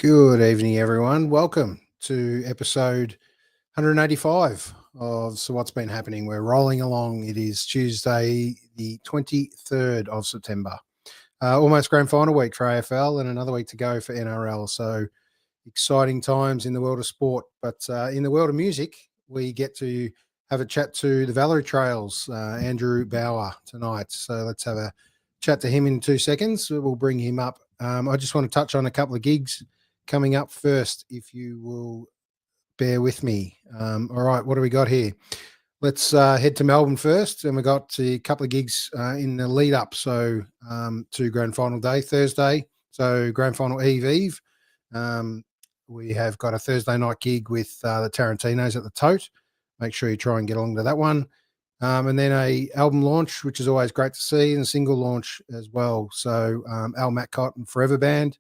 Good evening, everyone. Welcome to episode 185 of So What's Been Happening. We're rolling along. It is Tuesday, the 23rd of September. Almost grand final week for AFL and another week to go for NRL. So exciting times in the world of sport. But in the world of music, we get to have a chat to the Valery Trails, Andrew Bauer, tonight. So let's have a chat to him in 2 seconds. We'll bring him up. I just want to touch on a couple of gigs coming up first, if you will bear with me. All right, what do we got here? Let's head to Melbourne first, and we got a couple of gigs in the lead up. So to grand final day, Thursday. So grand final eve. We have got a Thursday night gig with the Tarantinos at the Tote. Make sure you try and get along to that one. And then a album launch, which is always great to see, and a single launch as well. So Al Matcott and Forever Band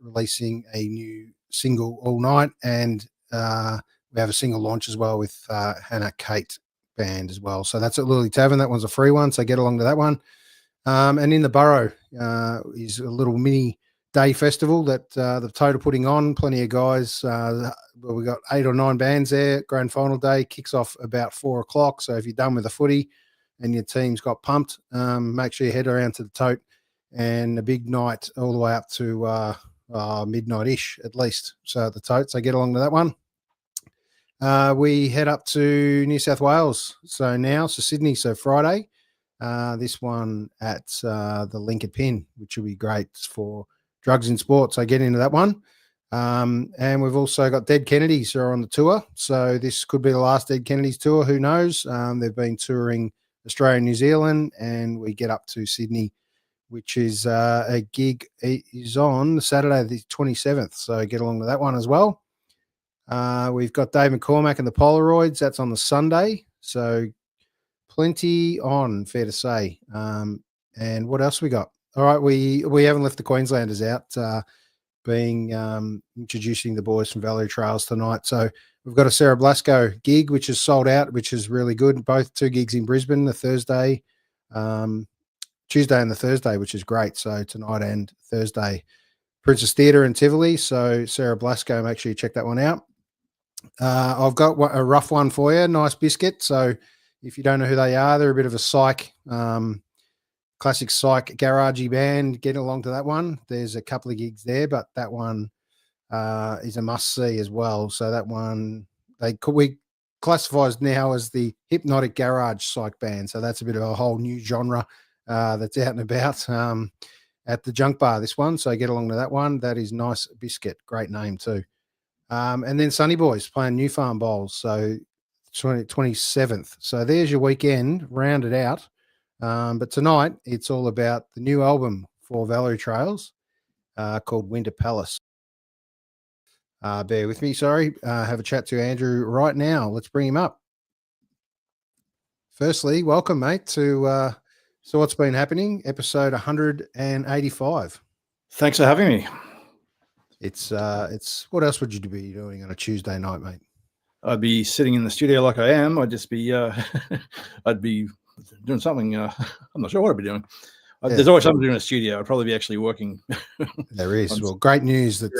releasing a new single all night, and we have a single launch as well with Hannah Kate Band as well. So that's at Lily Tavern. That one's a free one, so get along to that one. And in the Borough is a little mini day festival that the Tote are putting on. Plenty of guys. We got 8 or 9 bands there. Grand final day kicks off about 4 o'clock. So if you're done with the footy and your team's got pumped, make sure you head around to the Tote, and a big night all the way up to midnight-ish at least. So at the Tote, so get along to that one. We head up to New South Wales. So Sydney. So Friday, this one at the Lincoln Pin, which will be great for drugs in sport. So get into that one. And we've also got Dead Kennedys who are on the tour. So this could be the last Dead Kennedys tour. Who knows? They've been touring Australia and New Zealand, and we get up to Sydney, which is a gig. It is on Saturday the 27th. So get along to that one as well. We've got Dave McCormack and the Polaroids. That's on the Sunday. So plenty on, fair to say. And what else we got? All right, we haven't left the Queenslanders out, introducing the boys from Valery Trails tonight. So we've got a Sarah Blasco gig, which is sold out, which is really good. Both 2 gigs in Brisbane, the Thursday, Tuesday and the Thursday, which is great. So tonight and Thursday, Princess Theatre in Tivoli. So Sarah Blasco, make sure you check that one out. I've got a rough one for you, Nice Biscuit. So if you don't know who they are, they're a bit of a psych, classic psych garagey band. Get along to that one. There's a couple of gigs there, but that one is a must-see as well. So that one, we classifies now as the hypnotic garage psych band. So that's a bit of a whole new genre that's out and about at the Junk Bar, this one. So get along to that one. That is Nice Biscuit. Great name too. And then Sunny Boys playing New Farm Bowls. So 27th. So there's your weekend rounded out. But tonight it's all about the new album for Valery Trails called Winter Palace. Bear with me, sorry. Have a chat to Andrew right now. Let's bring him up. Firstly, welcome, mate, to So What's Been Happening, episode 185. Thanks for having me. It's what else would you be doing on a Tuesday night, mate? I'd be sitting in the studio like I am. I'd just be I'd be doing something. I'm not sure what I'd be doing. Yeah. There's always something to do in a studio. I'd probably be actually working. There is. Well, great news that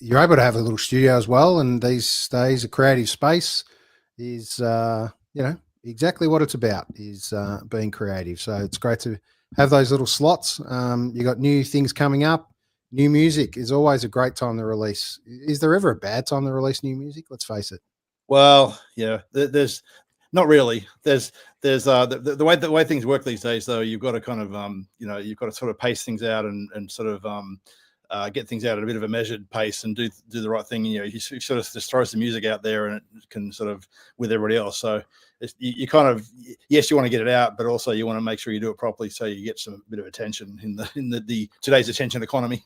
you're able to have a little studio as well. And these days, a creative space is, exactly what it's about, is being creative. So it's great to have those little slots. You got new things coming up. New music is always a great time to release. Is there ever a bad time to release new music? Let's face it. Well, yeah, there's not really. There's the way things work these days, though. You've got to kind of you've got to sort of pace things out and sort of get things out at a bit of a measured pace and do the right thing. You sort of just throw some music out there and it can sort of with everybody else. So you kind of, yes, you want to get it out, but also you want to make sure you do it properly so you get some bit of attention in the today's attention economy.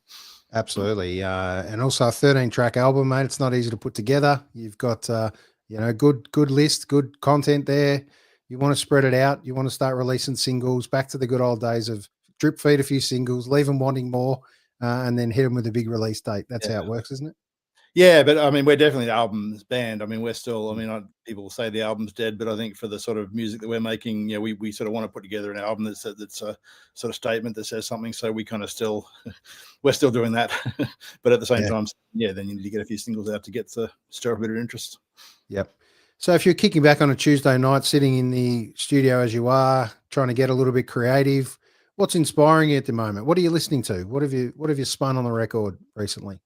Absolutely, and also a 13-track album, mate. It's not easy to put together. You've got good list, good content there. You want to spread it out. You want to start releasing singles. Back to the good old days of drip feed a few singles, leave them wanting more, and then hit them with a big release date. That's how it works, isn't it? Yeah, but I mean, we're definitely an albums band. I mean, we're still. I mean, people say the album's dead, but I think for the sort of music that we're making, we sort of want to put together an album that's a sort of statement that says something. So we kind of still, we're still doing that, but at the same time, then you need to get a few singles out to get to stir up a bit of interest. Yep. So if you're kicking back on a Tuesday night, sitting in the studio as you are, trying to get a little bit creative, what's inspiring you at the moment? What are you listening to? What have you spun on the record recently?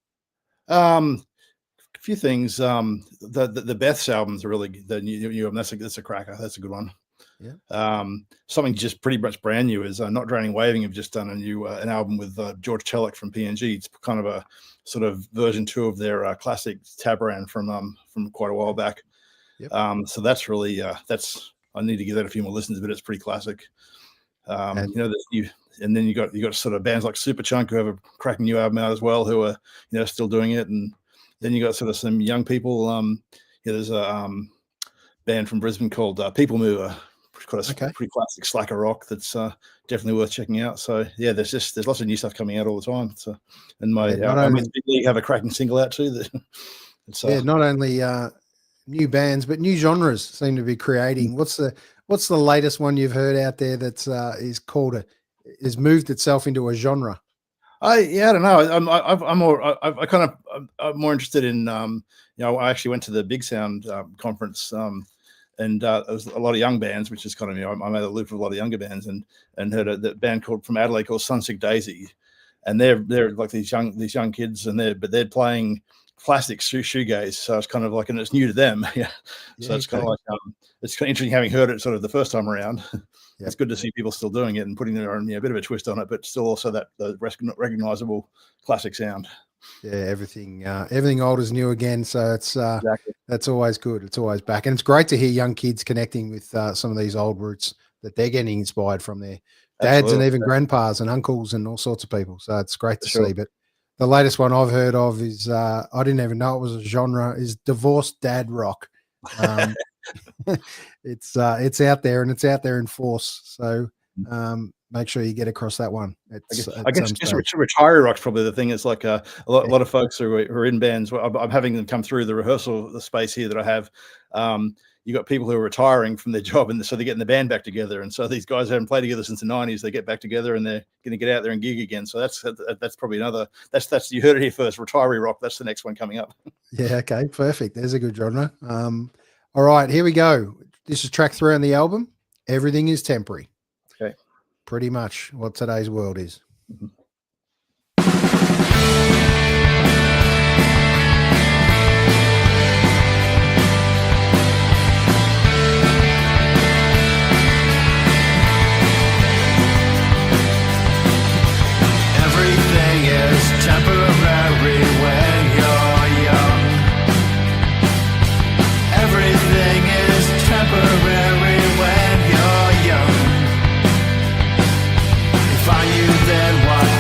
A few things. The Beth's albums are really the new album. That's a cracker. That's a good one. Yeah. Something just pretty much brand new is Not Drowning Waving have just done a new an album with George Telek from PNG. It's kind of a sort of version 2 of their classic Tabaran from quite a while back. Yep. So that's really that's I need to give that a few more listens, but it's pretty classic. And then you got sort of bands like Superchunk who have a cracking new album out as well, who are still doing it. And then you got sort of some young people. There's a band from Brisbane called People Mover, pretty classic slacker rock that's definitely worth checking out. So yeah, there's lots of new stuff coming out all the time. So, and Big League have a cracking single out too. Not only new bands but new genres seem to be creating. What's the latest one you've heard out there that's has moved itself into a genre? I don't know. I'm more interested in I actually went to the Big Sound conference and there was a lot of young bands, which is kind of I made a loop of a lot of younger bands and heard a band from Adelaide called Sunsick Daisy, and they're like these young kids and they're playing classic shoegaze, so it's kind of like, and it's new to them. So it's kind of like it's kind of interesting having heard it sort of the first time around. It's good to see people still doing it and putting their own bit of a twist on it, but still also the recognizable classic sound. Yeah, everything old is new again. So it's that's always good. It's always back, and it's great to hear young kids connecting with some of these old roots that they're getting inspired from their dads and even grandpas and uncles and all sorts of people. So it's great to see. But the latest one I've heard of is I didn't even know it was a genre, is divorced dad rock. It's out there, and it's out there in force. So make sure you get across that one. I guess retiree rock's probably the thing. It's like a lot of folks who are in bands. I'm having them come through the rehearsal space here that I have. You got people who are retiring from their job, and so they're getting the band back together. And so these guys haven't played together since the 90s. They get back together, and they're going to get out there and gig again. So that's probably another. That's you heard it here first. Retiree rock. That's the next one coming up. Yeah. Okay. Perfect. There's a good genre. All right. Here we go. This is track 3 on the album. Everything is temporary. Okay. Pretty much what today's world is. Mm-hmm. Everything is temporary when you're young. Everything is temporary when you're young. If I knew then what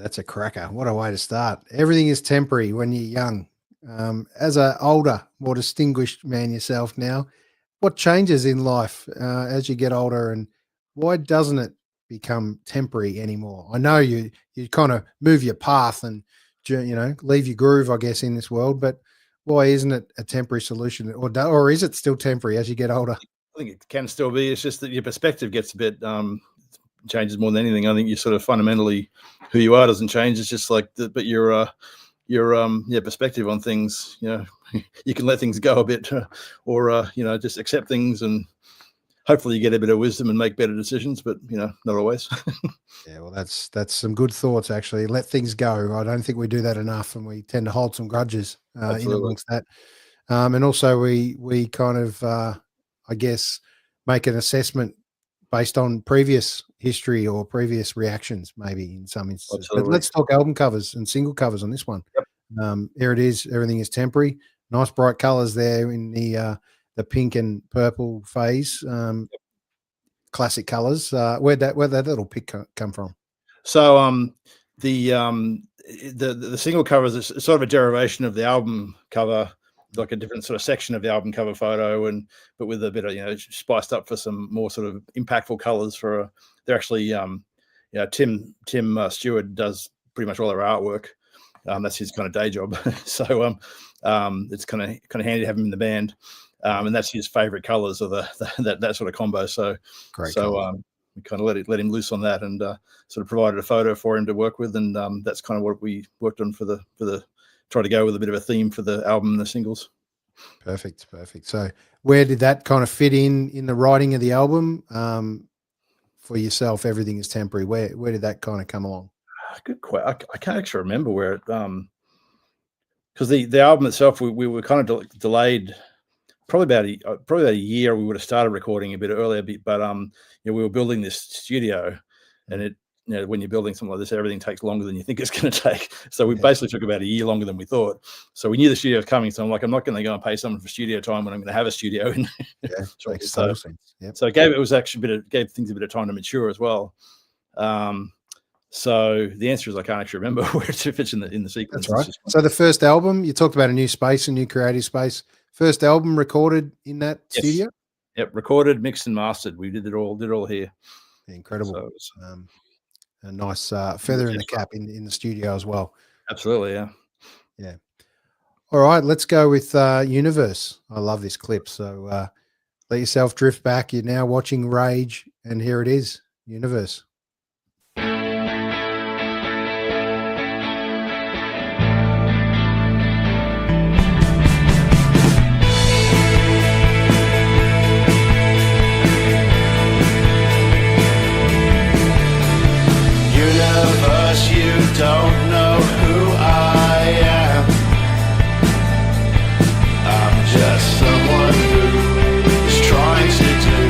that's a cracker. What a way to start. Everything is temporary when you're young. As an older, more distinguished man yourself now, what changes in life as you get older, and why doesn't it become temporary anymore? I know you kind of move your path and, you know, leave your groove, I guess, in this world, but why isn't it a temporary solution, or is it still temporary as you get older? I think it can still be. It's just that your perspective gets a bit changes more than anything. I think you sort of fundamentally who you are doesn't change. It's just like but your perspective on things, you know, you can let things go a bit, or you know, just accept things, and hopefully you get a bit of wisdom and make better decisions, but you know, not always. Yeah, well, that's some good thoughts, actually. Let things go. I don't think we do that enough, and we tend to hold some grudges in amongst that. And also we kind of I guess make an assessment based on previous history or previous reactions, maybe in some instances. Absolutely. But let's talk album covers and single covers on this one. Yep. Here it is. Everything is temporary. Nice bright colors there in the pink and purple phase. Classic colors. Where'd that little pick come from? So the single covers is sort of a derivation of the album cover, like a different sort of section of the album cover photo, but with a bit of, you know, spiced up for some more sort of impactful colors. They're actually Tim Steward does pretty much all their artwork. That's his kind of day job. So it's kind of handy to have him in the band. And that's his favorite colors of that sort of combo. So great. So we kind of let him loose on that, and sort of provided a photo for him to work with, and that's kind of what we worked on for the try to go with a bit of a theme for the album and the singles. Perfect. So where did that kind of fit in the writing of the album for yourself? Everything is temporary. Where did that kind of come along? Good question. I can't actually remember where it because the album itself we were kind of delayed probably about a year. We would have started recording a bit earlier, but we were building this studio, and it, you know, when you're building something like this, everything takes longer than you think it's going to take. So we basically took about a year longer than we thought. So we knew the studio was coming. So I'm like, I'm not going to go and pay someone for studio time when I'm going to have a studio in. Yeah, makes total sense. Yep. So it gave things a bit of time to mature as well. So the answer is I can't actually remember where it fits in the sequence. That's right. So the first album, you talked about a new space, a new creative space. First album recorded in that studio? Yep, recorded, mixed, and mastered. We did it all here. Incredible. So, a nice feather in the cap in the studio as well. Absolutely, yeah. All right, let's go with Universe. I love this clip. So let yourself drift back. You're now watching Rage, and here it is, Universe. Don't know who I am. I'm just someone who is trying to do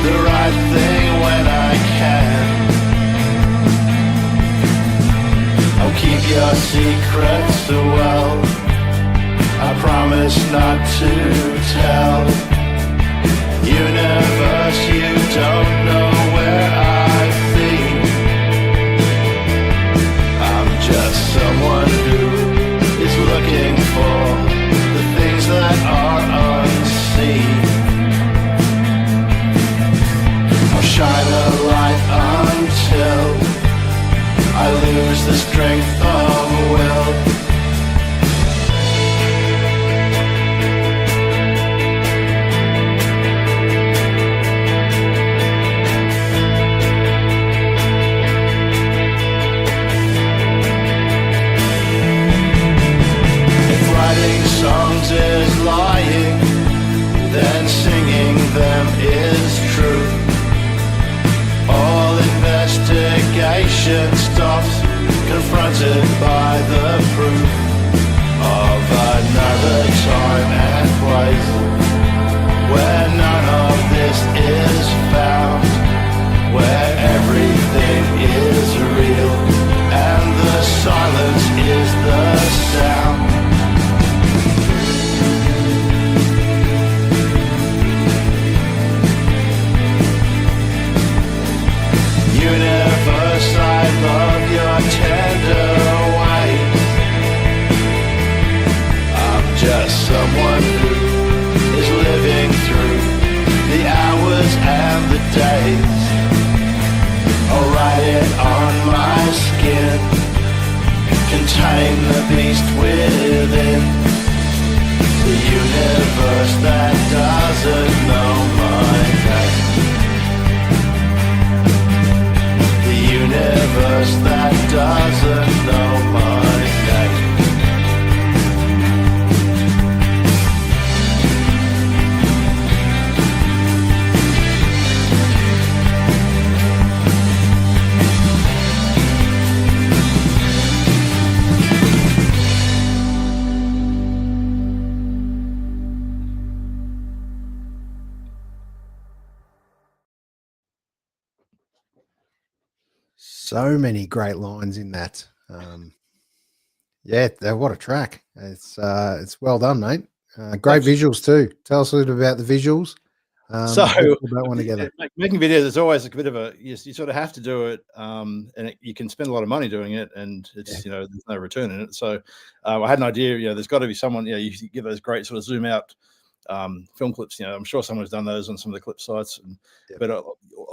the right thing when I can. I'll keep your secrets well. I promise not to tell. Universe, you don't know where I've been. Just someone who is looking for the things that are unseen. I'll shine a light until I lose the strength of will. Songs is lying, then singing them is true. All investigation stops, confronted by the proof of another time and place, where none of this is found, where everything is real, and the silence is the sound. Universe, I love your tenderness. tame the beast within. The universe that doesn't know my name. The universe that doesn't know my name. So many great lines in that. Yeah, what a track. It's well done, mate. Great visuals too. Tell us a little bit about the visuals. So Let's put that one together. making videos is always a bit of a you sort of have to do it, and you can spend a lot of money doing it, and it's there's no return in it. So I had an idea. There's got to be someone. You give those great sort of zoom out film clips. I'm sure someone's done those on some of the clip sites, but a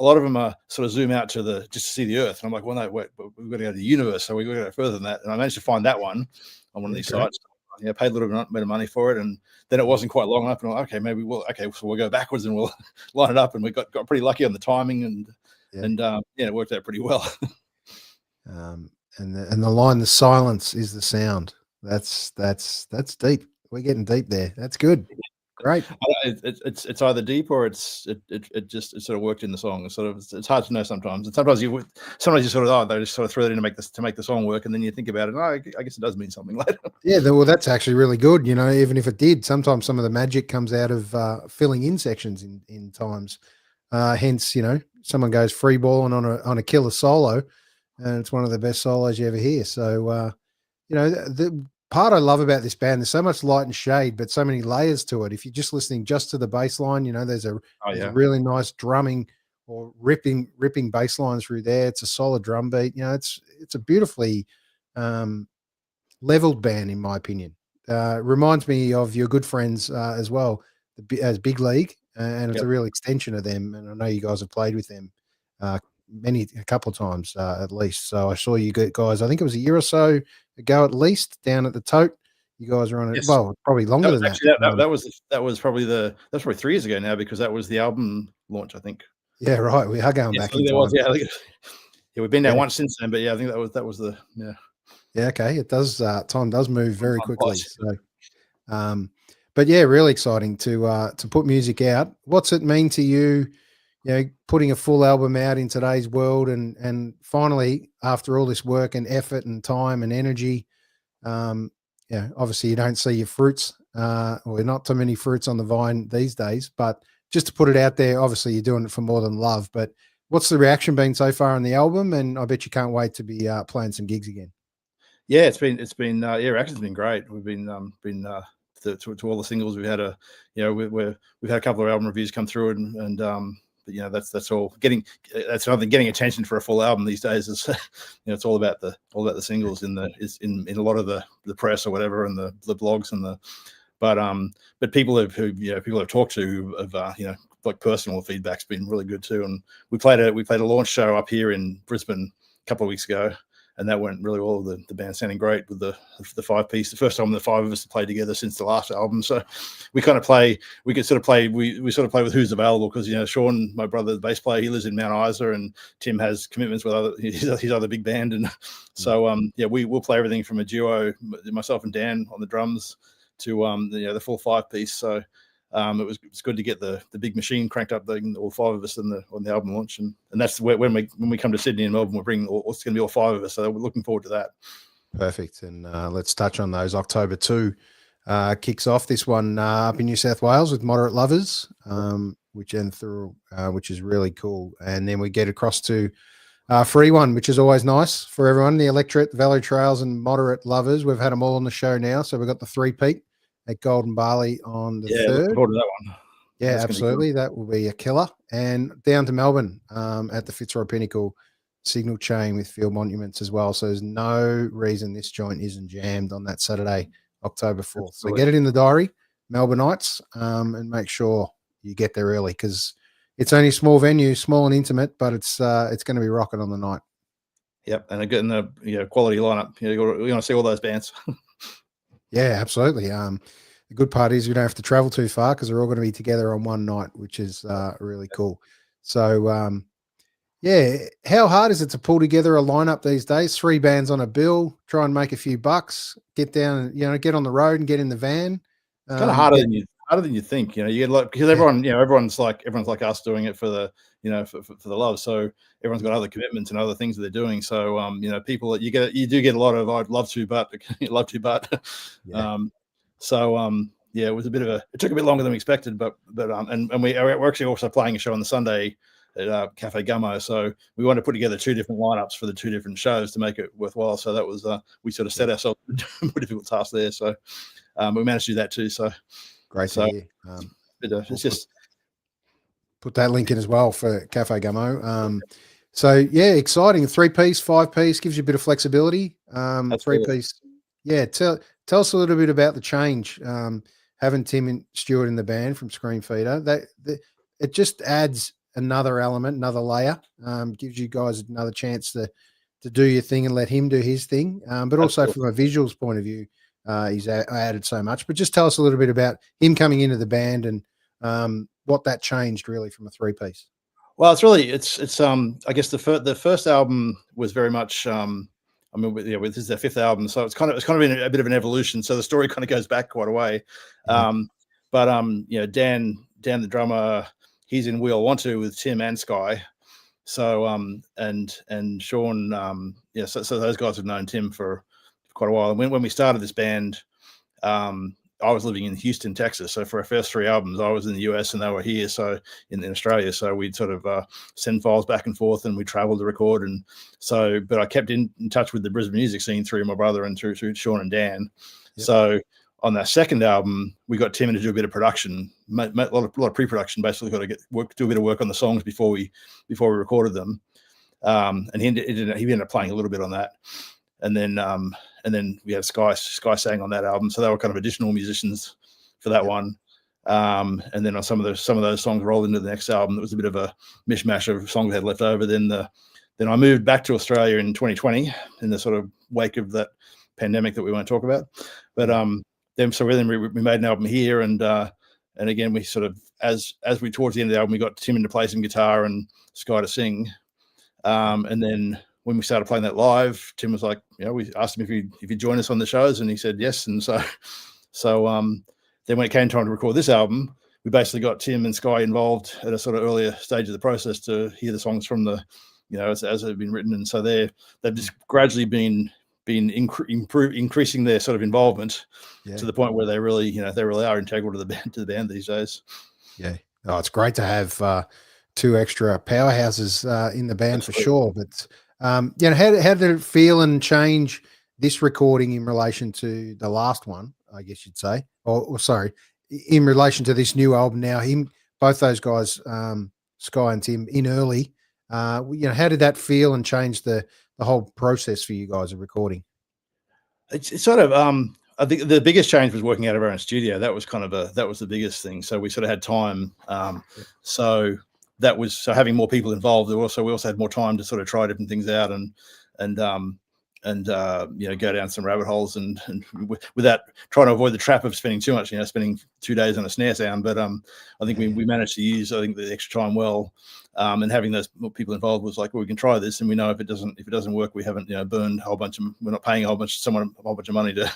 lot of them are sort of zoom out to just to see the Earth. And I'm like, well, no, wait, we've got to go to the universe, so we've got to go further than that. And I managed to find that one on one of these sites. Paid a little bit of money for it, and then it wasn't quite long enough. And I'm like, okay, so we'll go backwards and we'll line it up. And we got pretty lucky on the timing, and it worked out pretty well. And the line, the silence is the sound. That's deep. We're getting deep there. That's good. Great. It's either deep or it sort of worked in the song. It's hard to know sometimes. And sometimes you sort of they just sort of throw it in to make the song work, and then you think about it. I guess it does mean something later. Yeah, well, that's actually really good. Even if it did, sometimes some of the magic comes out of filling in sections in times. Hence, someone goes free balling on a killer solo, and it's one of the best solos you ever hear. So, the part I love about this band, there's so much light and shade, but so many layers to it. If you're just listening just to the bass line, there's a really nice drumming or ripping bass line through there. It's a solid drum beat. It's a beautifully leveled band, in my opinion. Reminds me of your good friends as well, as Big League, and it's a real extension of them. And I know you guys have played with them a couple of times at least. So I saw you guys, I think it was a year or so ago at least, down at the Tote. You guys are on it. Yes. Well, probably longer than actually, that. That was probably 3 years ago now, because that was the album launch, I think. Yeah, right. We are going back in time. We've been there once since then, but I think that was the Yeah, okay. It does. Time does move very quickly. So, but yeah, really exciting to put music out. What's it mean to you? Putting a full album out in today's world, and finally, after all this work and effort and time and energy, obviously you don't see your fruits, or not too many fruits on the vine these days, but just to put it out there, obviously you're doing it for more than love. But what's the reaction been so far on the album? And I bet you can't wait to be playing some gigs again. Yeah, it's been reaction's been great. We've been to all the singles. We've had we've had a couple of album reviews come through, and that's all getting attention for a full album these days is it's all about the singles in a lot of the press or whatever, and the blogs and but people people have talked to who have like personal feedback's been really good too. And we played a launch show up here in Brisbane a couple of weeks ago, and that went really well. The band sounding great with the 5-piece. The first time the 5 of us played together since the last album. So we kind of play. We could sort of play. We sort of play with who's available, because Sean, my brother, the bass player, he lives in Mount Isa, and Tim has commitments with his other big band, and so we'll play everything from a duo, myself and Dan on the drums, to the full 5-piece. So. It's good to get the big machine cranked up, all 5 of us on the album launch, and that's when we come to Sydney and Melbourne, we'll bring it's going to be all 5 of us, so we're looking forward to that. Perfect. And let's touch on those. October 2 kicks off this one up in New South Wales with Moderate Lovers, which is really cool. And then we get across to free one, which is always nice for everyone. The Electorate, Valery Trails, and Moderate Lovers. We've had them all on the show now, so we've got the 3-peat at Golden Barley on the 3rd. Looking forward to that one. Yeah, that's absolutely. That will be a killer. And down to Melbourne at the Fitzroy Pinnacle Signal Chain with Field Monuments as well. So there's no reason this joint isn't jammed on that Saturday, October 4th. Absolutely. So get it in the diary, Melbourneites, and make sure you get there early, because it's only a small venue, small and intimate, but it's going to be rocking on the night. Yep, and getting the quality lineup. You want to see all those bands. Yeah, absolutely. The good part is we don't have to travel too far because they're all going to be together on one night, which is really cool. So, yeah, how hard is it to pull together a lineup these days? 3 bands on a bill, try and make a few bucks, get down, get on the road and get in the van. It's kind of harder than you think. You get because everyone's like us doing it for the for the love. So everyone's got other commitments and other things that they're doing. So people that you do get a lot of I'd love to, but Yeah. Yeah, it was a bit of it took a bit longer than we expected, but and we're actually also playing a show on the Sunday at Cafe Gummo. So we wanted to put together 2 different lineups for the 2 different shows to make it worthwhile. So that was we sort of set ourselves a more difficult task there. So we managed to do that too. So Great to hear. it's just put that link in as well for Cafe Gummo. So yeah, exciting. 3-piece, 5-piece gives you a bit of flexibility. 3-piece. Yeah. Tell us a little bit about the change. Having Tim Steward in the band from Screamfeeder, it just adds another element, another layer. Gives you guys another chance to do your thing and let him do his thing. But also from a visuals point of view, he's added so much. But just tell us a little bit about him coming into the band and what that changed really from a 3-piece. Well, it's I guess the first album was very much this is their 5th album, so it's kind of been a bit of an evolution. So the story kind of goes back quite a way. Dan the drummer, he's in We All Want To with Tim and Sky. So and Sean, so those guys have known Tim for quite a while. And when we started this band, I was living in Houston, Texas. So for our first 3 albums, I was in the US and they were here. So in Australia. So we'd sort of send files back and forth and we traveled to record. And so, but I kept in touch with the Brisbane music scene through my brother and through Sean and Dan. Yep. So on that second album, we got Tim to do a bit of production, a lot of pre-production, basically got to do a bit of work on the songs before we recorded them. And he ended up playing a little bit on that. And then we had Sky sang on that album, so they were kind of additional musicians for that one. And then on some of those songs rolled into the next album. It was a bit of a mishmash of songs we had left over. Then I moved back to Australia in 2020 in the sort of wake of that pandemic that we won't talk about. But then we made an album here, and again we sort of as we towards the end of the album we got Tim in to play some guitar and Sky to sing, and then when we started playing that live, Tim was like, we asked him if he'd join us on the shows, and he said yes. And so then when it came time to record this album, we basically got Tim and Sky involved at a sort of earlier stage of the process to hear the songs from the, as they've been written. And so they've just gradually been increasing their sort of involvement to the point where they really are integral to the band these days. Yeah. Oh, it's great to have 2 extra powerhouses in the band. Absolutely. For sure. But how did it feel and change this recording in relation to the last one, I guess you'd say, or sorry, in relation to this new album now? Both those guys, Sky and Tim, in early. How did that feel and change the whole process for you guys of recording? It's sort of I think the biggest change was working out of our own studio. That was the biggest thing. So we sort of had time. So having more people involved. We also had more time to sort of try different things out and go down some rabbit holes and without trying to avoid the trap of spending too much, spending 2 days on a snare sound. But I think we managed to use the extra time well, and having those people involved was like, well, we can try this, and we know if it doesn't work, we haven't burned a whole bunch of, we're not paying a whole bunch of money to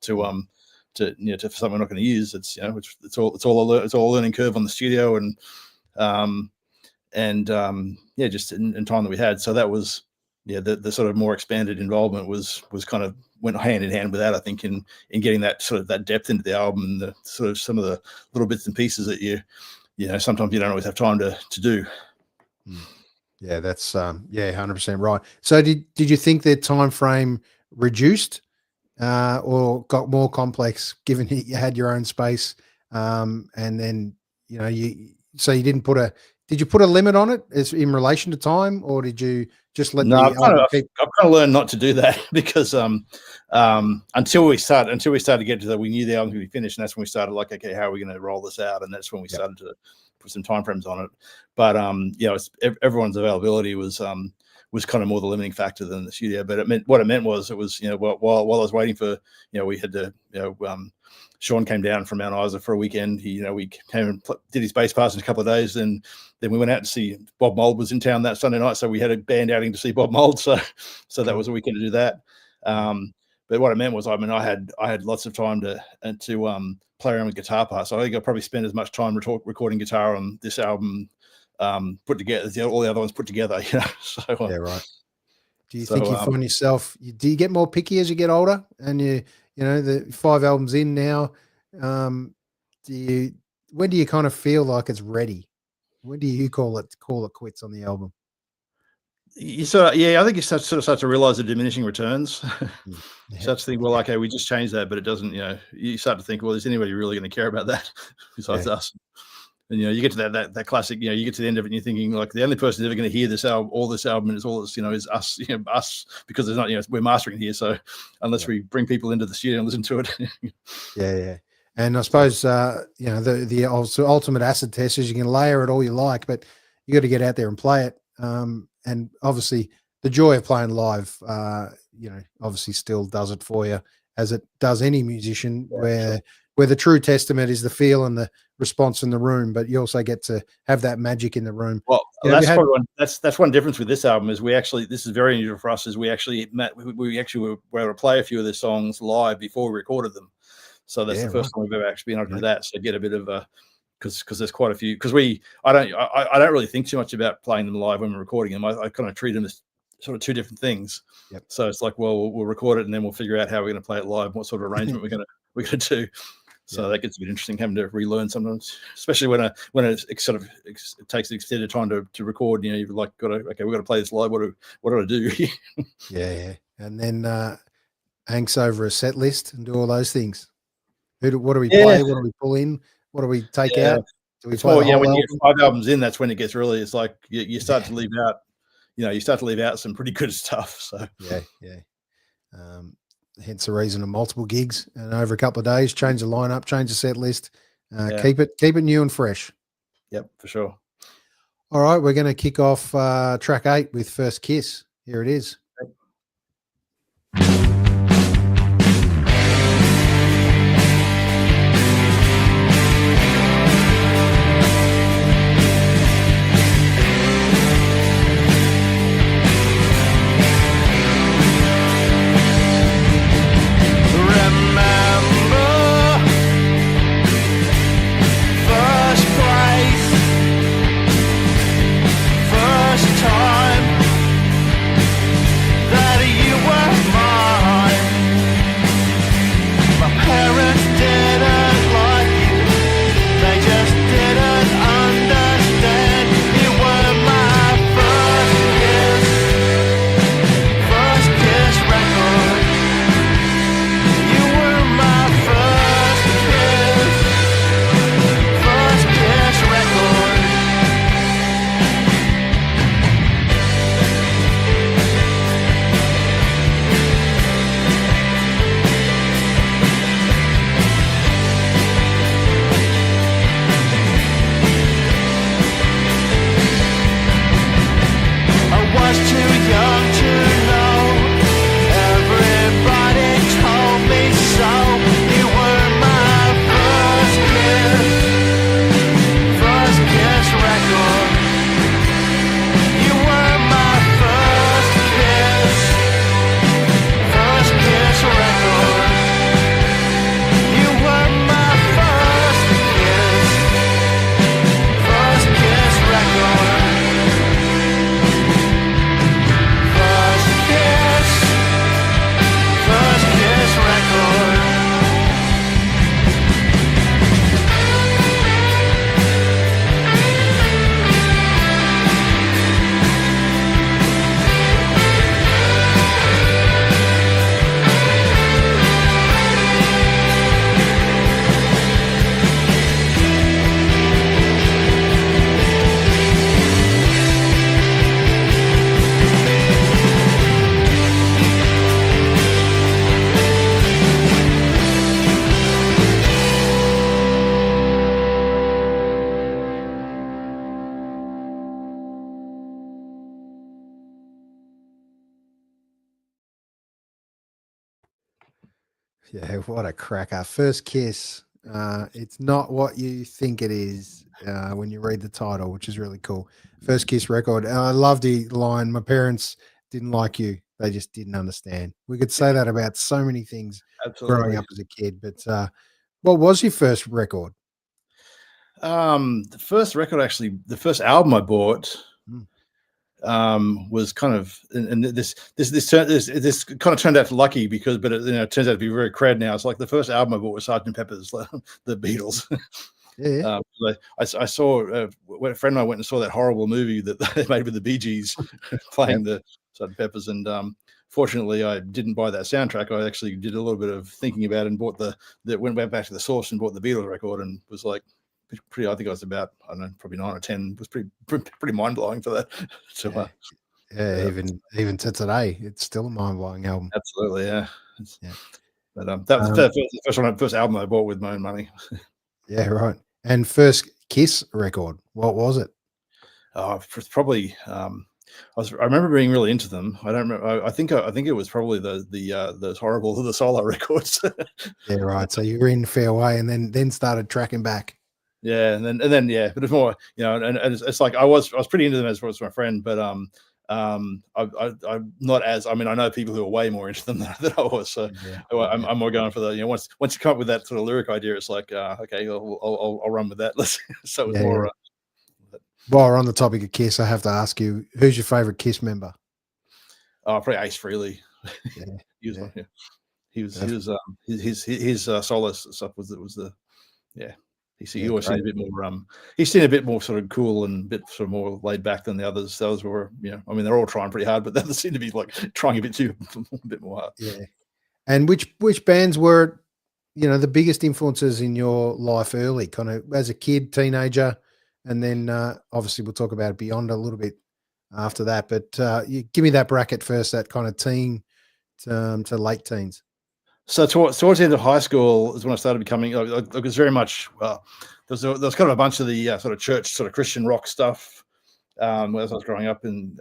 for something we're not going to use. It's all a learning curve on the studio just in time that we had. So that was the sort of more expanded involvement was kind of went hand in hand with that, I think, in getting that sort of that depth into the album and the sort of some of the little bits and pieces that sometimes you don't always have time to do. Yeah, that's 100% right. So did you think the time frame reduced or got more complex given you had your own space, and then you didn't put did you put a limit on it as in relation to time, or did you just let? No, I've kind of learned not to do that because until we started to get to that, we knew the album could be finished, and that's when we started like, okay, how are we going to roll this out? And that's when we started to put some time frames on it. But it's everyone's availability was was kind of more the limiting factor than the studio. But what it meant was, while I was waiting for, we had to, Sean came down from Mount Isa for a weekend. We came and did his bass parts in a couple of days. Then we went out to see Bob Mould was in town that Sunday night. So we had a band outing to see Bob Mould. So that was a weekend to do that. But what it meant was, I had lots of time to play around with guitar parts. So I think I probably spent as much time recording guitar on this album put together as all the other ones put together. So yeah, right. Do you think you find yourself? Do you get more picky as you get older? And the 5 albums in now. When do you kind of feel like it's ready? When do you call it quits on the album? I think you start to realize the diminishing returns. You start to think, well, okay, we just changed that, but it doesn't. You start to think, well, is anybody really going to care about that besides us? And you get to that classic. You get to the end of it, and you're thinking, like, the only person who's ever going to hear this album, and is all this, is us, us, because there's not, we're mastering here. So unless we bring people into the studio and listen to it, yeah. And I suppose the ultimate acid test is you can layer it all you like, but you got to get out there and play it. And obviously the joy of playing live, obviously still does it for you, as it does any musician, where the true testament is the feel and the response in the room, but you also get to have that magic in the room. Well, that's one difference with this album is this is very unusual for us, is we actually were able to play a few of the songs live before we recorded them. So that's the first time we've ever actually been able to do that. So get a bit of a, because there's quite a few, because I don't really think too much about playing them live when we're recording them. I kind of treat them as sort of two different things. Yep. So it's like, well, we'll record it and then we'll figure out how we're going to play it live, what sort of arrangement we're going to do. So that gets a bit interesting, having to relearn sometimes, especially when it sort of takes an extended time to record. You've like we've got to play this live. What do I do? yeah. And then Hank's over a set list and do all those things. What do we play? What do we pull in? What do we take out? Do we play when you get 5 albums in, that's when it gets really. It's like you start to leave out. You start to leave out some pretty good stuff. So yeah. Hence the reason of multiple gigs, and over a couple of days, change the lineup, change the set list, keep it new and fresh. Yep, for sure. All right, we're going to kick off track 8 with First Kiss. Here it is. First time Yeah, what a cracker. First Kiss. It's not what you think it is when you read the title, which is really cool. First Kiss record. I love the line, my parents didn't like you. They just didn't understand. We could say that about so many things growing Absolutely. up as a kid. But what was your first record? The first record, actually, the first album I bought was kind of, and this kind of turned out lucky because, but it turns out to be very crud now. It's like the first album I bought was Sgt. Pepper's, the Beatles. Yeah. I saw a friend and I went and saw that horrible movie that they made with the Bee Gees playing the Sgt. Peppers, and fortunately I didn't buy that soundtrack. I actually did a little bit of thinking about it and bought went back to the source and bought the Beatles record, and was like pretty. I think I was about, I don't know, probably 9 or 10. It was pretty mind blowing for that. So, even to today, it's still a mind blowing album. Absolutely, yeah. But that was the first album I bought with my own money. Yeah, right. And first Kiss record, what was it? Probably. I remember being really into them. I don't remember. I think it was probably those horrible the solo records. Yeah, right. So you were in fair way, and then started tracking back. Yeah, and then yeah, but it's more, and it's like I was pretty into them as far as my friend, but I'm not as, I mean, I know people who are way more into them than I was, so I'm more going for the, once you come up with that sort of lyric idea, it's like okay, I'll run with that. So it's more. While we're on the topic of Kiss, I have to ask you, who's your favorite Kiss member? Probably Ace Frehley. His solo stuff was the. He always seemed a bit more. He seemed a bit more sort of cool and a bit sort of more laid back than the others. Those were, I mean, they're all trying pretty hard, but they seem to be like trying a bit more hard. Yeah. And which bands were, the biggest influences in your life early, kind of as a kid, teenager, and then obviously we'll talk about it beyond a little bit after that. But you give me that bracket first, that kind of teen to late teens. So towards the end of high school is when I started becoming. It was very much. There was kind of a bunch of the sort of church, sort of Christian rock stuff as I was growing up, and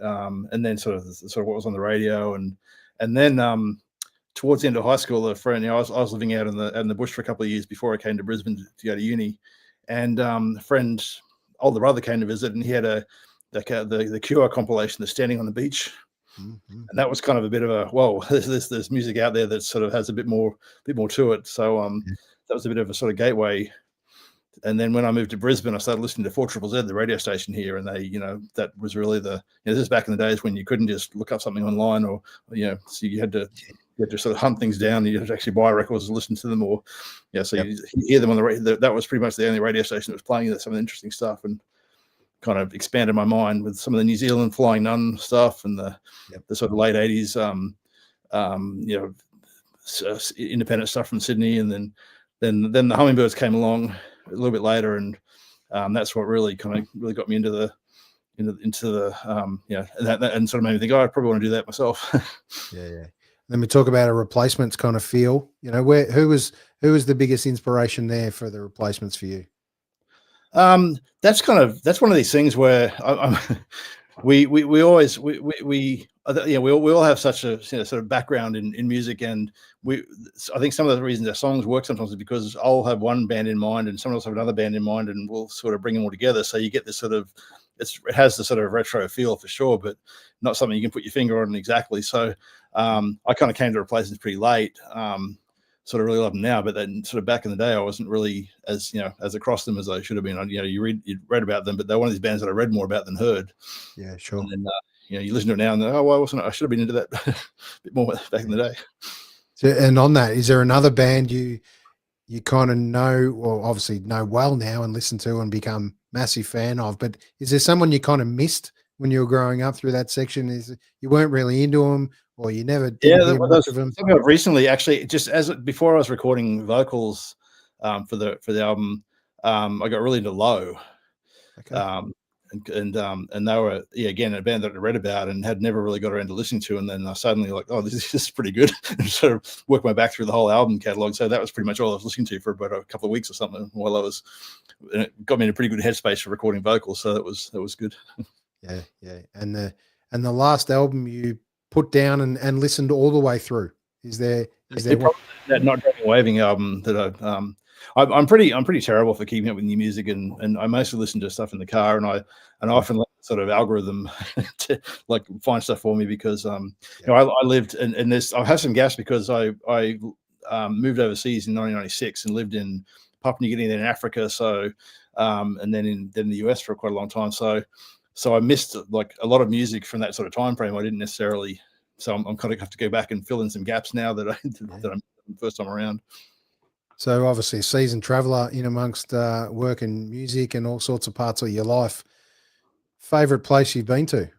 then sort of what was on the radio, and then towards the end of high school, a friend. I was living out in the bush for a couple of years before I came to Brisbane to go to uni, and a friend, older brother, came to visit, and he had the Cure compilation, The Standing on the Beach. Mm-hmm. And that was kind of a bit of a, whoa, there's music out there that sort of has a bit more to it. So that was a bit of a sort of gateway. And then when I moved to Brisbane, I started listening to 4ZZZ, the radio station here, and they, that was really this is back in the days when you couldn't just look up something online, or so you had to sort of hunt things down. You had to actually buy records and listen to them, or so you hear them on the radio. That was pretty much the only radio station that was playing some of the interesting stuff, and kind of expanded my mind with some of the New Zealand Flying Nun stuff and the sort of late 80s, independent stuff from Sydney, and then the Hummingbirds came along a little bit later, and that's what really got me into the and sort of made me think, I probably want to do that myself. Yeah. Let me talk about a Replacements kind of feel. Who was the biggest inspiration there for the Replacements for you? That's one of these things where we all have such a sort of background in music, and I think some of the reasons our songs work sometimes is because I'll have one band in mind and someone else have another band in mind, and we'll sort of bring them all together. So you get this sort of, it has the sort of retro feel for sure, but not something you can put your finger on exactly. So I kind of came to Replacements pretty late. Sort of really love them now, but then sort of back in the day, I wasn't really as across them as I should have been. You read about them, but they're one of these bands that I read more about than heard. Yeah, sure. And then you listen to it now, and I should have been into that a bit more back in the day. So, and on that, is there another band you kind of know, or obviously know well now and listen to and become massive fan of? But is there someone you kind of missed when you were growing up through that section? Is you weren't really into them, or you never did hear much of them? Recently, actually, just before I was recording vocals for the album, I got really into Low. Okay. And they were again a band that I read about and had never really got around to listening to, and then I suddenly like, oh, this is pretty good, and sort of worked my back through the whole album catalog. So that was pretty much all I was listening to for about a couple of weeks or something while and it got me in a pretty good headspace for recording vocals. So that was good. Yeah. And the last album you put down and listened all the way through, is there Is there that Not Dragging Waving album that I'm pretty terrible for keeping up with new music, and I mostly listen to stuff in the car, and I often let the sort of algorithm to like find stuff for me because you know, I lived and there's I've had some gaps because I moved overseas in 1996 and lived in Papua New Guinea, then in Africa, so and then in the US for quite a long time, so I missed like a lot of music from that sort of time frame. I didn't necessarily, so I'm kind of have to go back and fill in some gaps now that I'm first time around. So obviously a seasoned traveller in amongst work and music and all sorts of parts of your life. Favorite place you've been to?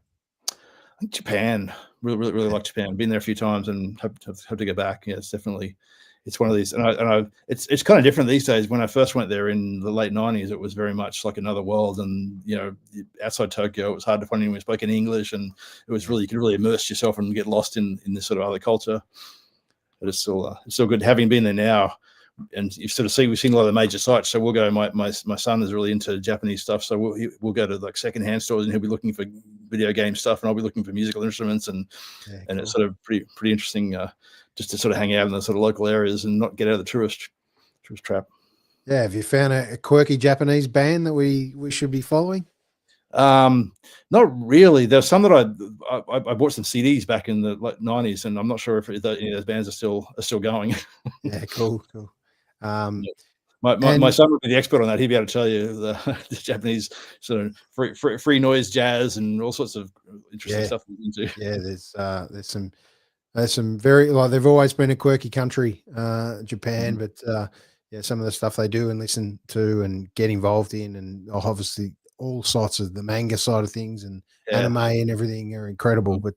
I think Japan. Really like Japan. Been there a few times and have to go back. Yeah, it's one of these, and it's kind of different these days. When I first went there in the late 90s, it was very much like another world, and you know, outside Tokyo, it was hard to find anyone who spoke in English, and it was really, you could really immerse yourself and get lost in this sort of other culture. But it's still good. Having been there now, and you sort of we've seen a lot of the major sites, so we'll go. My son is really into Japanese stuff, so we'll go to like secondhand stores, and he'll be looking for video game stuff, and I'll be looking for musical instruments, and cool. It's sort of pretty interesting just to sort of hang out in the sort of local areas and not get out of the tourist trap. Yeah, have you found a quirky Japanese band that we should be following? Not really. There's some that I bought some CDs back in the late 90s, and I'm not sure if any of those bands are still going. Yeah, cool. My son would be the expert on that. He'd be able to tell you the Japanese sort of free noise jazz and all sorts of interesting stuff. Yeah, there's some very, like, they've always been a quirky country, Japan, but yeah, some of the stuff they do and listen to and get involved in, and obviously all sorts of the manga side of things and anime and everything are incredible. But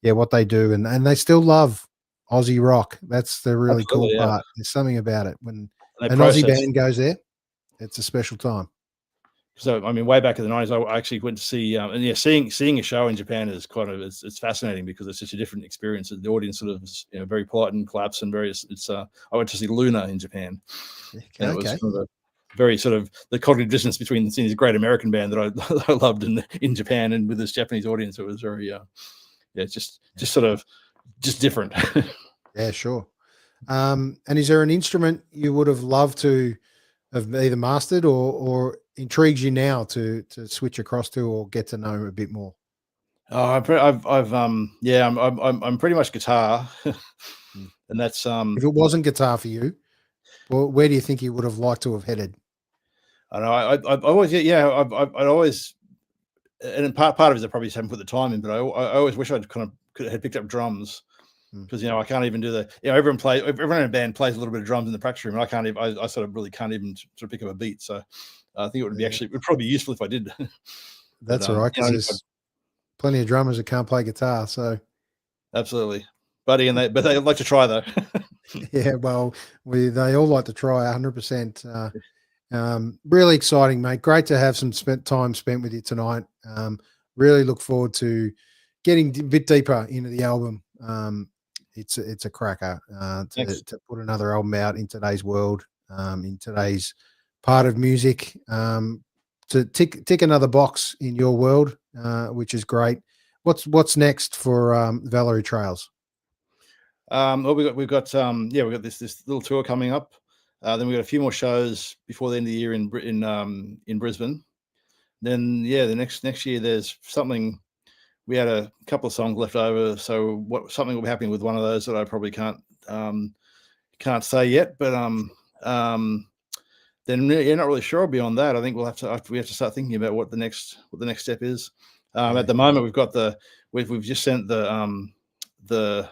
yeah, what they do, and they still love Aussie rock. That's the really cool part. There's something about it when an Aussie band goes there. It's a special time. So I mean, way back in the 90s, I actually went to see, and yeah, seeing a show in Japan is it's fascinating because it's such a different experience. The audience sort of is, you know, very polite and claps and various. I went to see Luna in Japan, and it was kind of a very sort of the cognitive distance between seeing this great American band that I loved in Japan and with this Japanese audience. It was very just different. Yeah, sure. And is there an instrument you would have loved to have either mastered or intrigues you now to switch across to or get to know a bit more? I'm pretty much guitar, and that's if it wasn't guitar for you, well, where do you think you would have liked to have headed? I know I'd always, and part of it is I probably just haven't put the time in, but I always wish I'd had picked up drums. Because, you know, I can't even do everyone in a band plays a little bit of drums in the practice room, and I can't even, I sort of really can't even sort of pick up a beat. So I think it would probably be useful if I did. That's all right, because there's plenty of drummers that can't play guitar. So absolutely, buddy, but they like to try though. Yeah, well, they all like to try 100%. Really exciting, mate. Great to have some time spent with you tonight. Really look forward to getting a bit deeper into the album. It's a cracker to put another album out in today's world, in today's part of music, to tick another box in your world, which is great. What's next for Valery Trails? Well, we've got this little tour coming up. Then we've got a few more shows before the end of the year in Brisbane. Then the next year there's something. We had a couple of songs left over, so something will be happening with one of those that I probably can't say yet. But then not really sure beyond that. I think we have to start thinking about what the next step is. At the moment, we've just sent we're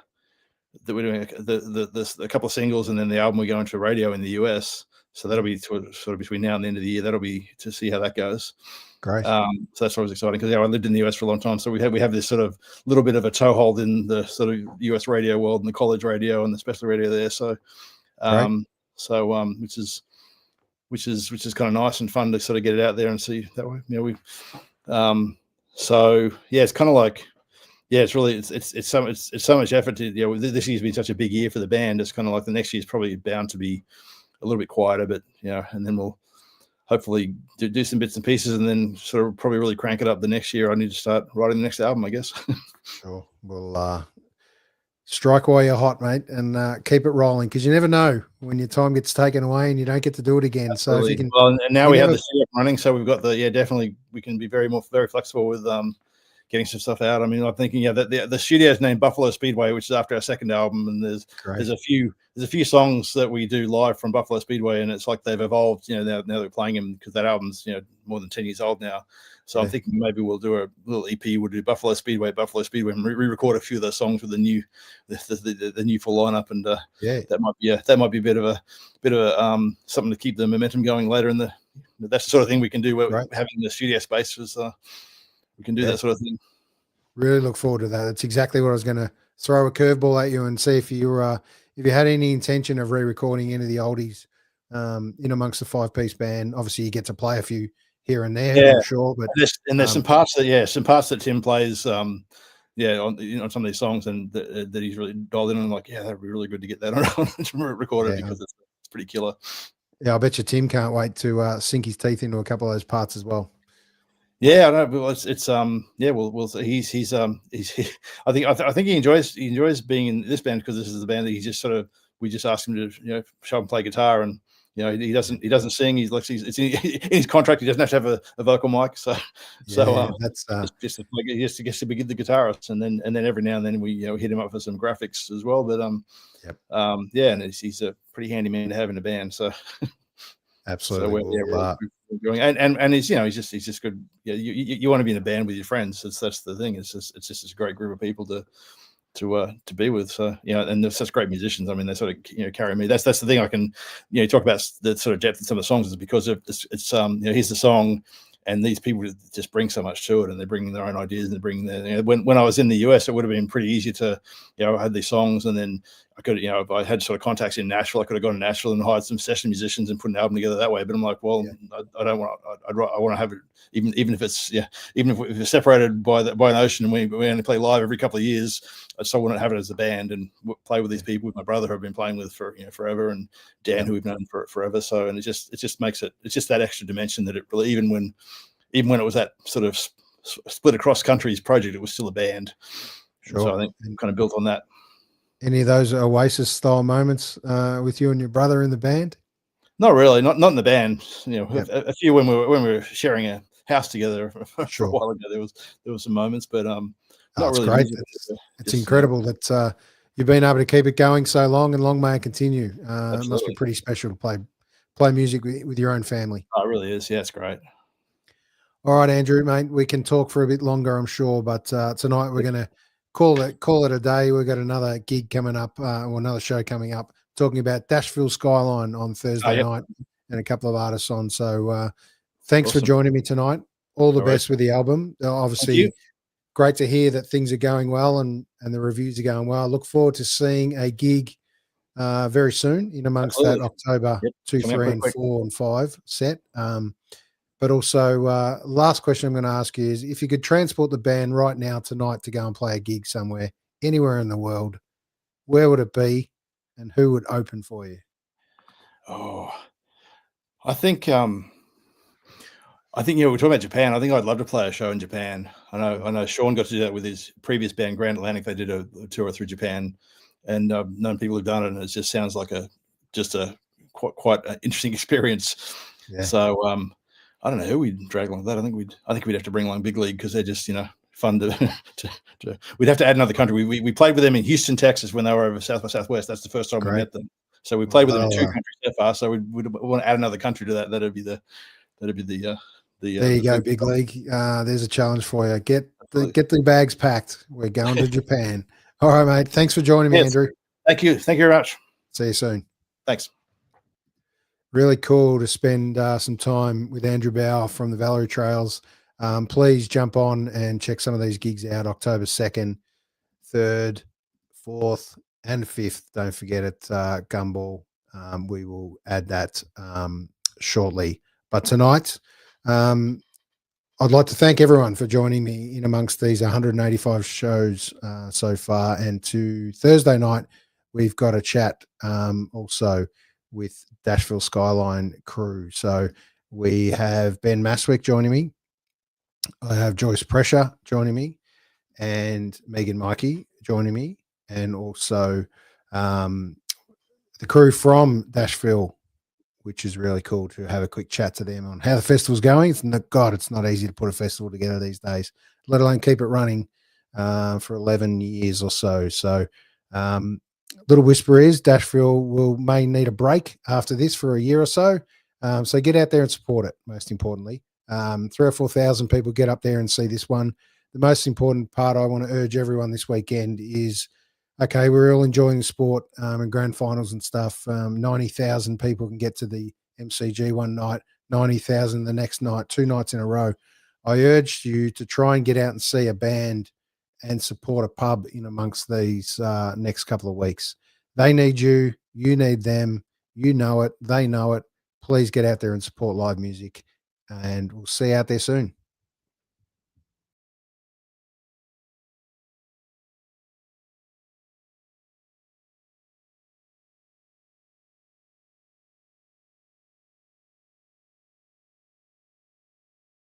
doing a couple of singles, and then the album we go into radio in the US. So that'll be sort of between now and the end of the year. That'll be to see how that goes. Great. So that's always exciting because I lived in the US for a long time, so we have this sort of little bit of a toehold in the sort of US radio world and the college radio and the specialty radio there. So, which is kind of nice and fun to sort of get it out there and see that way. You know, so yeah, it's kind of like, yeah, it's really it's so much effort to, you know, this year's been such a big year for the band. It's kind of like the next year's probably bound to be a little bit quieter, but you know, and then we'll hopefully do some bits and pieces, and then sort of probably really crank it up the next year. I need to start writing the next album, I guess. Sure. Well, strike while you're hot, mate, and keep it rolling, because you never know when your time gets taken away and you don't get to do it again. Absolutely. So if you can, well, and now you we have never- the studio up running, so we've got definitely we can be very flexible with getting some stuff out. I mean, I'm thinking that the studio is named Buffalo Speedway, which is after our second album, and there's a few songs that we do live from Buffalo Speedway, and it's like they've evolved. Now they're playing them because that album's more than 10 years old now. So I'm thinking maybe we'll do a little EP. We'll do Buffalo Speedway, and re-record a few of those songs with the new full lineup, and that might be a bit of a something to keep the momentum going later in the. That's the sort of thing we can do. Having the studio space was we can do that sort of thing. Really look forward to that. That's exactly what I was going to throw a curveball at you and see if you had any intention of re-recording any of the oldies in amongst the 5-piece band. Obviously, you get to play a few here and there, I'm sure. But there's some parts that Tim plays, on some of these songs, and that he's really dialed in. And I'm like, that'd be really good to get that on recorded because it's pretty killer. Yeah, I bet you Tim can't wait to sink his teeth into a couple of those parts as well. Yeah, I know. But we'll he's I think he enjoys being in this band because this is the band that we just asked him to show him play guitar, and he doesn't sing. He's like it's in his contract. He doesn't have to have a vocal mic. That's just he just gets to be the guitarist, and then every now and then we hit him up for some graphics as well. But and he's a pretty handy man to have in the band. So absolutely, we're enjoying, and he's just good. Yeah, you want to be in a band with your friends. That's the thing. It's just this great group of people to be with. So and they're such great musicians. I mean, they sort of carry me. That's the thing I can talk about the sort of depth of some of the songs is because it's here's the song, and these people just bring so much to it, and they bring their own ideas, and they bring their when I was in the US, it would have been pretty easy to I had these songs, and then I could if I had sort of contacts in Nashville, I could have gone to Nashville and hired some session musicians and put an album together that way. But I'm like, well, I don't want. I want to have it even if it's even if we're separated by an ocean and we only play live every couple of years. I still want to have it as a band and play with these people, with my brother who I've been playing with for forever, and Dan who we've known for forever. So and it just makes it's just that extra dimension that it really even when it was that sort of split across countries project, it was still a band. Sure. So I think I'm kind of built on that. Any of those Oasis style moments with you and your brother in the band? Not really, not in the band. A few when we were sharing a house together for a while ago. There was some moments, but not really. Great. It's incredible that you've been able to keep it going so long, and long may it continue. It must be pretty special to play music with your own family. Oh, it really is. Yeah, it's great. All right, Andrew, mate, we can talk for a bit longer, I'm sure, but tonight we're going to call it a day. We've got another gig coming up, or another show coming up, talking about Dashville Skyline on Thursday night, and a couple of artists on. So thanks for joining me tonight. All the best with the album. Obviously, great to hear that things are going well and the reviews are going well. I look forward to seeing a gig very soon in amongst that October 2, 3, and 4 and 5 set. But also, last question I'm going to ask you is, if you could transport the band right now tonight to go and play a gig somewhere, anywhere in the world, where would it be, and who would open for you? Oh, I think we're talking about Japan. I think I'd love to play a show in Japan. I know Sean got to do that with his previous band, Grand Atlantic. They did a tour through Japan, and I've known people who've done it, and it just sounds like a quite an interesting experience. Yeah. So I don't know who we'd drag along with that. I think we'd have to bring along Big League, because they're just fun to we'd have to add another country. We played with them in Houston, Texas, when they were over South by Southwest. That's the first time we met them. So we played with them in 2 countries so far. So we'd want to add another country to that. That'd be the there you go, Big League. There's a challenge for you. Get the bags packed. We're going to Japan. All right, mate. Thanks for joining me, Andrew. Thank you very much. See you soon. Thanks. Really cool to spend some time with Andrew Bauer from the Valery Trails. Please jump on and check some of these gigs out. October 2nd, 3rd, 4th, and 5th. Don't forget it, Gumball. We will add that shortly. But tonight, I'd like to thank everyone for joining me in amongst these 185 shows so far. And to Thursday night, we've got a chat also with Dashville Skyline crew. So we have Ben Maswick joining me. I have Joyce Pressure joining me, and Megan Mikey joining me. and also the crew from Dashville, which is really cool to have a quick chat to them on how the festival's going. It's not easy to put a festival together these days, let alone keep it running for 11 years or so. So little whisper is Dashville may need a break after this for a year or so. So get out there and support it, most importantly. 3,000 or 4,000 people get up there and see this one. The most important part I want to urge everyone this weekend is, okay, we're all enjoying the sport and grand finals and stuff. 90,000 people can get to the MCG one night, 90,000 the next night, 2 nights in a row. I urge you to try and get out and see a band and support a pub in amongst these next couple of weeks. They need you. You need them. You know it. They know it. Please get out there and support live music. And we'll see you out there soon.